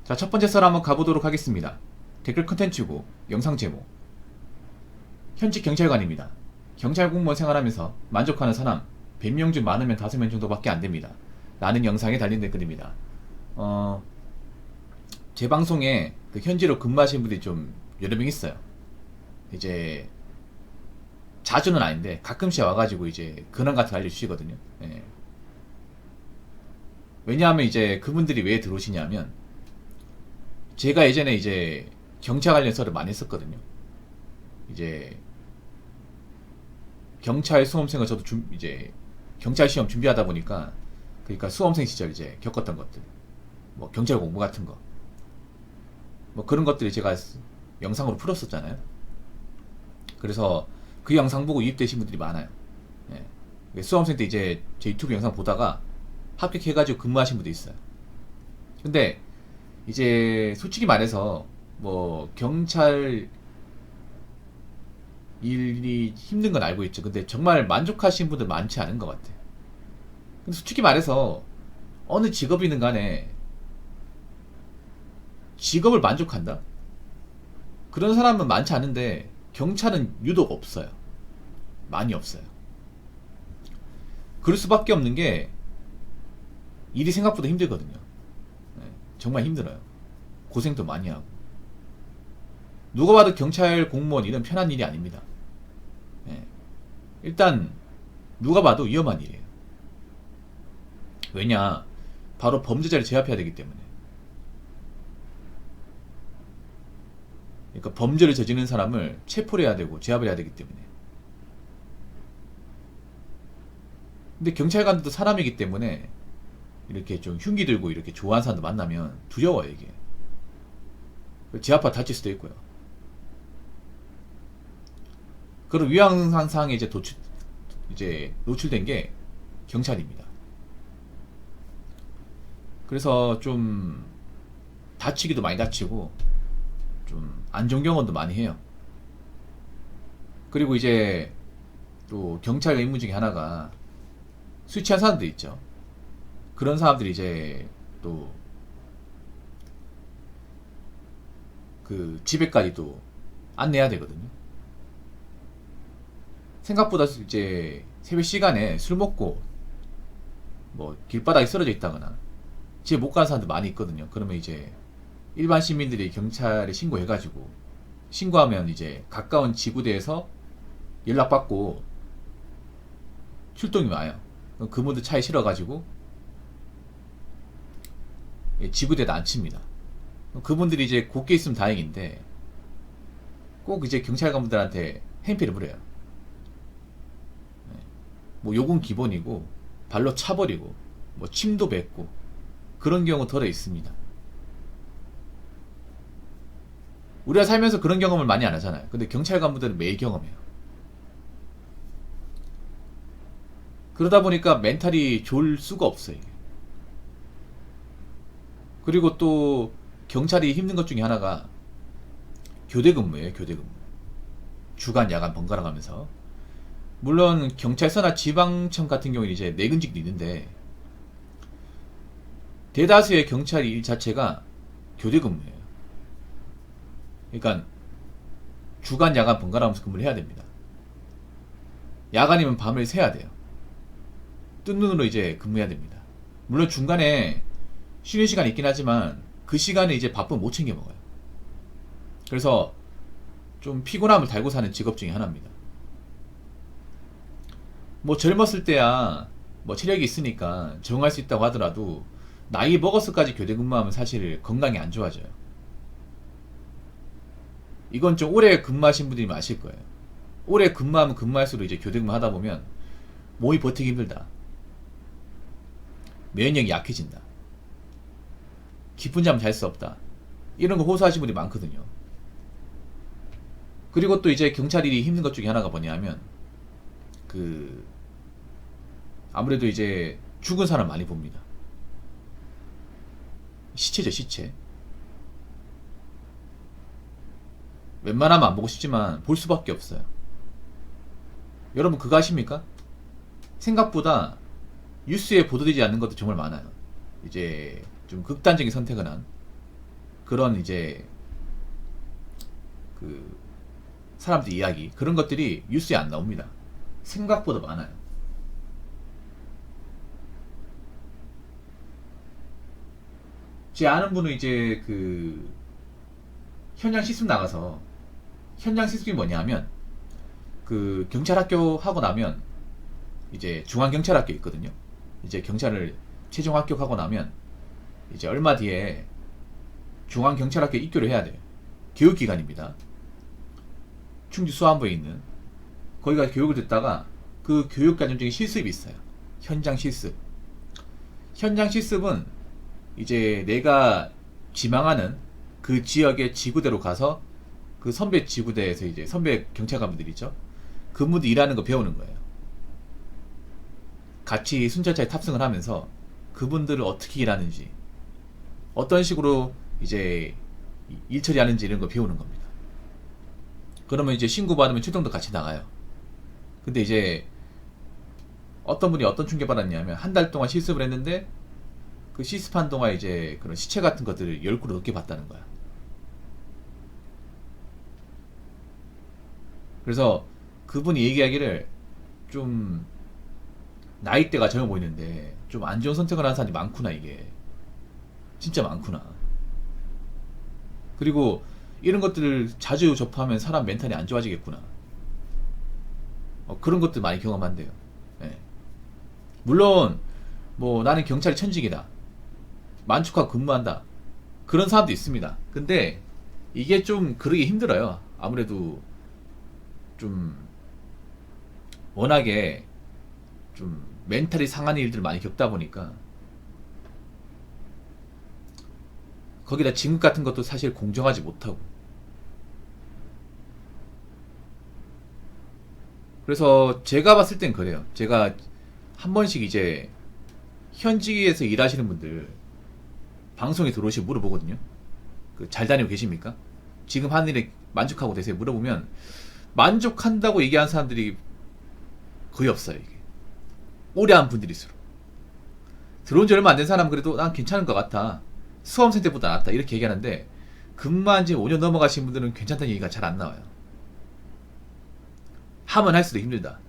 자, 첫 번째 썰 한번 가보도록 하겠습니다. 댓글 컨텐츠고 영상 제목. 현직 경찰관입니다. 경찰 공무원 생활하면서 만족하는 사람 100명 중 많으면 5명 정도밖에 안됩니다. 라는 영상에 달린 댓글입니다. 제 방송에 그 현지로 근무하시는 분들이 좀 여러 명 있어요. 이제 자주는 아닌데 가끔씩 와가지고 이제 근황 같은 거 알려주시거든요. 예. 왜냐하면 이제 그분들이 왜 들어오시냐면, 제가 예전에 이제 경찰 관련 썰을 많이 했었거든요. 이제 경찰 수험생을 저도 이제 경찰 시험 준비하다 보니까, 그러니까 수험생 시절 이제 겪었던 것들, 뭐 경찰 공부 같은 거, 뭐 그런 것들이 제가 영상으로 풀었었잖아요. 그래서 그 영상 보고 유입되신 분들이 많아요. 예. 수험생 때 이제 제 유튜브 영상 보다가 합격해가지고 근무하신 분도 있어요. 근데 이제 솔직히 말해서 뭐 경찰 일이 힘든 건 알고 있죠. 근데 정말 만족하시는 분들 많지 않은 것 같아. 근데 솔직히 말해서 어느 직업이든 간에 직업을 만족한다? 그런 사람은 많지 않은데 경찰은 유독 없어요. 많이 없어요. 그럴 수밖에 없는 게 일이 생각보다 힘들거든요. 정말 힘들어요. 고생도 많이 하고. 누가 봐도 경찰 공무원 일은 편한 일이 아닙니다. 일단 누가 봐도 위험한 일이에요. 왜냐? 바로 범죄자를 제압해야 되기 때문에. 그러니까 범죄를 저지르는 사람을 체포를 해야 되고 제압을 해야 되기 때문에. 근데 경찰관들도 사람이기 때문에 이렇게 좀 흉기 들고 이렇게 좋아하는 사람들 만나면 두려워요, 이게. 제압하 다칠 수도 있고요. 그런 위험상상에 이제 노출된 게 경찰입니다. 그래서 좀 다치기도 많이 다치고 좀 안 좋은 경험도 많이 해요. 그리고 이제 또 경찰 임무 중에 하나가 술 취한 사람들 있죠. 그런 사람들이 이제 또 그 집에까지도 안내해야 되거든요. 생각보다 이제 새벽 시간에 술 먹고 뭐 길바닥에 쓰러져 있다거나 집에 못 가는 사람들 많이 있거든요. 그러면 이제 일반 시민들이 경찰에 신고해가지고, 신고하면 이제 가까운 지구대에서 연락받고 출동이 와요. 그럼 그분들 차에 실어가지고 지구대에다 앉힙니다. 그분들이 이제 곱게 있으면 다행인데 꼭 이제 경찰관분들한테 행패를 부려요. 뭐 욕은 기본이고 발로 차버리고 뭐 침도 뱉고 그런 경우 덜어 있습니다. 우리가 살면서 그런 경험을 많이 안 하잖아요. 근데 경찰관분들은 매일 경험해요. 그러다 보니까 멘탈이 좋을 수가 없어요, 이게. 그리고 또 경찰이 힘든 것 중에 하나가 교대 근무예요, 교대 근무. 주간 야간 번갈아 가면서. 물론 경찰서나 지방청 같은 경우는 이제 내근직도 있는데 대다수의 경찰 일 자체가 교대 근무예요. 그러니까 주간 야간 번갈아 가면서 근무를 해야 됩니다. 야간이면 밤을 새야 돼요. 뜬 눈으로 이제 근무해야 됩니다. 물론 중간에 쉬는 시간이 있긴 하지만 그 시간에 이제 밥은 못 챙겨 먹어요. 그래서 좀 피곤함을 달고 사는 직업 중에 하나입니다. 뭐 젊었을 때야 뭐 체력이 있으니까 적응할 수 있다고 하더라도 나이 먹어서까지 교대 근무하면 사실 건강이 안 좋아져요. 이건 좀 오래 근무하신 분들이 아실 거예요. 오래 근무하면 근무할수록 이제 교대 근무 하다 보면 몸이 버티기 힘들다, 면역력이 약해진다, 깊은 잠 잘 수 없다, 이런 거 호소하시는 분들이 많거든요. 그리고 또 이제 경찰 일이 힘든 것 중에 하나가 뭐냐면 아무래도 이제 죽은 사람 많이 봅니다. 시체죠, 시체. 웬만하면 안 보고 싶지만 볼 수밖에 없어요. 여러분 그거 아십니까? 생각보다 뉴스에 보도되지 않는 것도 정말 많아요. 이제 좀 극단적인 선택을 한 그런 이제 그 사람들 이야기 그런 것들이 뉴스에 안 나옵니다. 생각보다 많아요. 제 아는 분은 이제 그 현장 실습 나가서 현장 실습이 뭐냐면 그 경찰 학교 하고 나면 이제 중앙경찰학교 있거든요. 이제 경찰을 최종 합격하고 나면 이제 얼마 뒤에 중앙경찰학교 입교를 해야 돼요. 교육기관입니다. 충주 수안부에 있는 거기가 교육을 듣다가 그 교육과정 중에 실습이 있어요. 현장 실습. 현장 실습은 이제 내가 지망하는 그 지역의 지구대로 가서 그 선배 지구대에서 이제 선배 경찰관분들 있죠. 그분들 일하는 거 배우는 거예요. 같이 순찰차에 탑승을 하면서 그분들을 어떻게 일하는지, 어떤 식으로 이제 일 처리하는지 이런 거 배우는 겁니다. 그러면 이제 신고 받으면 출동도 같이 나가요. 근데 이제 어떤 분이 어떤 충격 받았냐면 한 달 동안 실습을 했는데 그 실습한 동안 이제 그런 시체 같은 것들을 10그루 넘게 봤다는 거야. 그래서 그분이 얘기하기를 좀 나이대가 젊어 보이는데 좀 안 좋은 선택을 하는 사람이 많구나. 이게 진짜 많구나. 그리고 이런 것들을 자주 접하면 사람 멘탈이 안 좋아지겠구나. 그런 것들 많이 경험한대요. 예. 물론 뭐 나는 경찰이 천직이다, 만축하고 근무한다, 그런 사람도 있습니다. 근데 이게 좀 그러기 힘들어요. 아무래도 좀 워낙에 좀 멘탈이 상한 일들을 많이 겪다 보니까, 거기다 진급 같은 것도 사실 공정하지 못하고, 그래서 제가 봤을 땐 그래요. 제가 한 번씩 이제 현직에서 일하시는 분들 방송에 들어오시면 물어보거든요. 잘 다니고 계십니까? 지금 하는 일에 만족하고 계세요? 물어보면 만족한다고 얘기하는 사람들이 거의 없어요. 이게 오래 한 분들일수록. 들어온 지 얼마 안 된 사람은 그래도 난 괜찮은 것 같아, 수험생 때보다 낫다, 이렇게 얘기하는데 근무한 지 5년 넘어가신 분들은 괜찮다는 얘기가 잘 안 나와요. 하면 할수록 힘들다.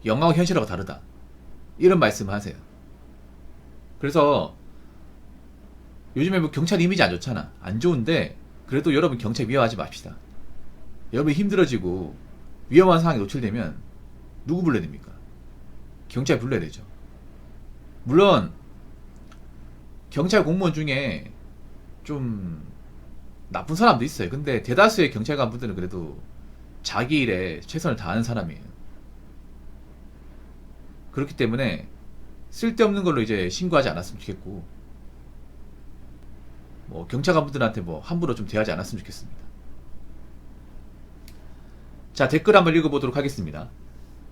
영화와 현실하고 다르다, 이런 말씀을 하세요. 그래서 요즘에 뭐 경찰 이미지 안 좋잖아. 안 좋은데 그래도 여러분 경찰 위험하지 맙시다. 여러분이 힘들어지고 위험한 상황에 노출되면 누구 불러야 됩니까? 경찰 불러야 되죠. 물론 경찰 공무원 중에 좀 나쁜 사람도 있어요. 근데 대다수의 경찰관 분들은 그래도 자기 일에 최선을 다하는 사람이에요. 그렇기 때문에 쓸데없는 걸로 이제 신고하지 않았으면 좋겠고, 뭐 경찰관 분들한테 뭐 함부로 좀 대하지 않았으면 좋겠습니다. 자, 댓글 한번 읽어보도록 하겠습니다.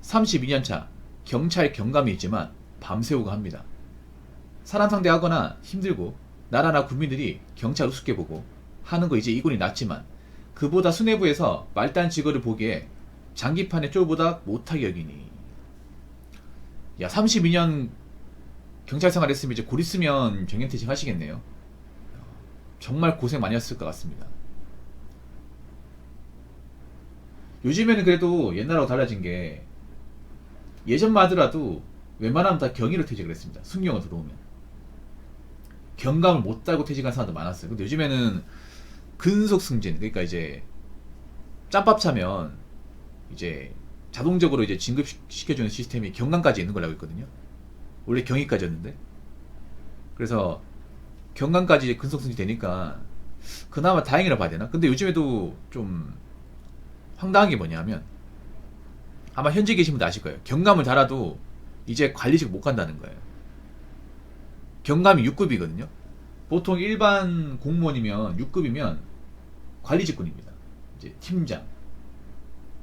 32년차 경찰 경감이 있지만 밤새우고 합니다. 사람 상대하거나 힘들고 나라나 국민들이 경찰 우습게 보고 하는 거 이제 이군이 낫지만 그보다 수뇌부에서 말단 직원을 보기에 장기판의 쫄보다 못하게 여기니. 야, 32년 경찰 생활했으면 이제 곧 있으면 정년퇴직 하시겠네요. 정말 고생 많이 하셨을 것 같습니다. 요즘에는 그래도 옛날하고 달라진 게, 예전만 하더라도 웬만하면 다 경위로 퇴직을 했습니다. 승용을 들어오면 경감을 못 달고 퇴직한 사람도 많았어요. 근데 요즘에는 근속 승진, 그러니까 이제 짬밥 차면 이제 자동적으로 이제 진급시켜주는 시스템이 경감까지 있는 걸로 알고 있거든요. 원래 경위까지였는데, 그래서 경감까지 이제 근속 승진 되니까 그나마 다행이라 봐야 되나? 근데 요즘에도 좀 황당한 게 뭐냐면, 아마 현재 계신 분들 아실 거예요. 경감을 달아도 이제 관리직 못 간다는 거예요. 경감이 6급이거든요. 보통 일반 공무원이면 6급이면 관리직군입니다. 이제 팀장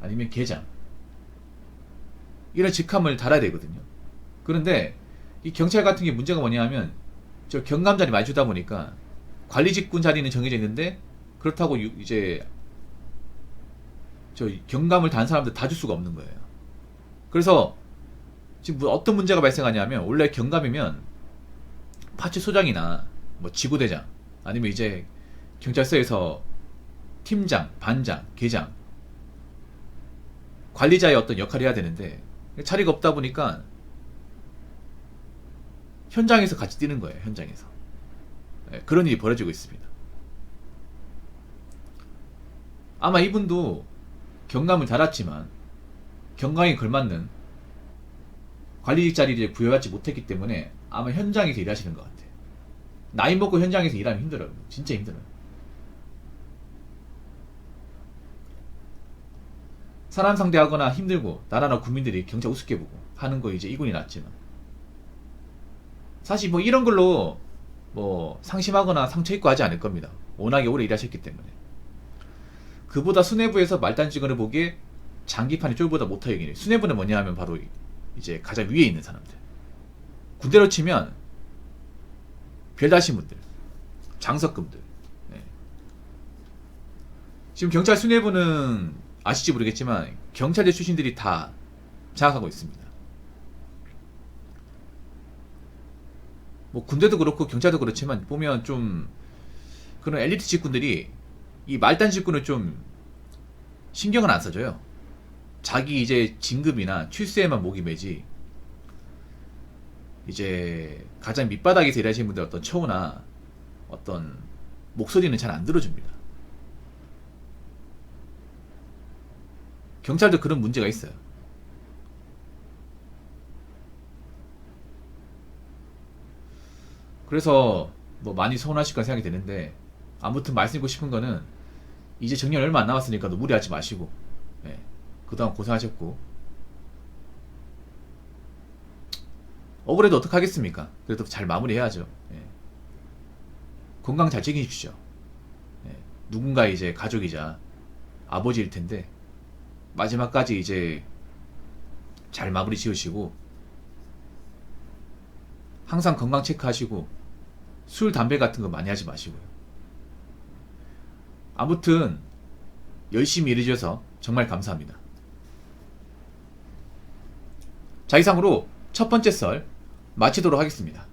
아니면 계장, 이런 직함을 달아야 되거든요. 그런데 이 경찰 같은 게 문제가 뭐냐면, 저 경감 자리 많이 주다 보니까 관리직군 자리는 정해져 있는데, 그렇다고 이제 저 경감을 단 사람들 다 줄 수가 없는 거예요. 그래서 지금 어떤 문제가 발생하냐면, 원래 경감이면 파츠 소장이나 뭐 지구대장 아니면 이제 경찰서에서 팀장, 반장, 계장 관리자의 어떤 역할을 해야 되는데 자리가 없다 보니까 현장에서 같이 뛰는 거예요. 현장에서. 그런 일이 벌어지고 있습니다. 아마 이분도 경감을 달았지만 경감에 걸맞는 관리직 자리를 부여받지 못했기 때문에 아마 현장에서 일하시는 것 같아요. 나이 먹고 현장에서 일하면 힘들어요. 진짜 힘들어요. 사람 상대하거나 힘들고 나라나 국민들이 경찰 우습게 보고 하는 거 이제 이군이 났지만 사실 뭐 이런 걸로 뭐 상심하거나 상처 입고 하지 않을 겁니다. 워낙에 오래 일하셨기 때문에. 그보다 수뇌부에서 말단 직원을 보기에 장기판이 쫄보다 못하겠네. 수뇌부는 뭐냐 하면 바로 이제 가장 위에 있는 사람들. 군대로 치면 별다신 분들, 장석금들. 네. 지금 경찰 수뇌부는 아실지 모르겠지만 경찰대 출신들이 다 장악하고 있습니다. 뭐 군대도 그렇고 경찰도 그렇지만 보면 좀 그런 엘리트 직군들이 이 말단 직군을 좀 신경을 안 써줘요. 자기 이제 진급이나 출세에만 목이 매지 이제 가장 밑바닥에서 일하시는 분들 어떤 처우나 어떤 목소리는 잘 안 들어줍니다. 경찰도 그런 문제가 있어요. 그래서 뭐 많이 서운하실 거라 생각이 드는데 아무튼 말씀드리고 싶은 거는 이제 정년 얼마 안 남았으니까 너무 무리하지 마시고 그동안 고생하셨고 억울해도 어떡하겠습니까? 그래도 잘 마무리해야죠. 건강 잘 챙기십시오. 누군가 이제 가족이자 아버지일 텐데 마지막까지 이제 잘 마무리 지으시고 항상 건강 체크하시고 술, 담배 같은 거 많이 하지 마시고요. 아무튼 열심히 일해주셔서 정말 감사합니다. 자, 이상으로 첫 번째 썰 마치도록 하겠습니다.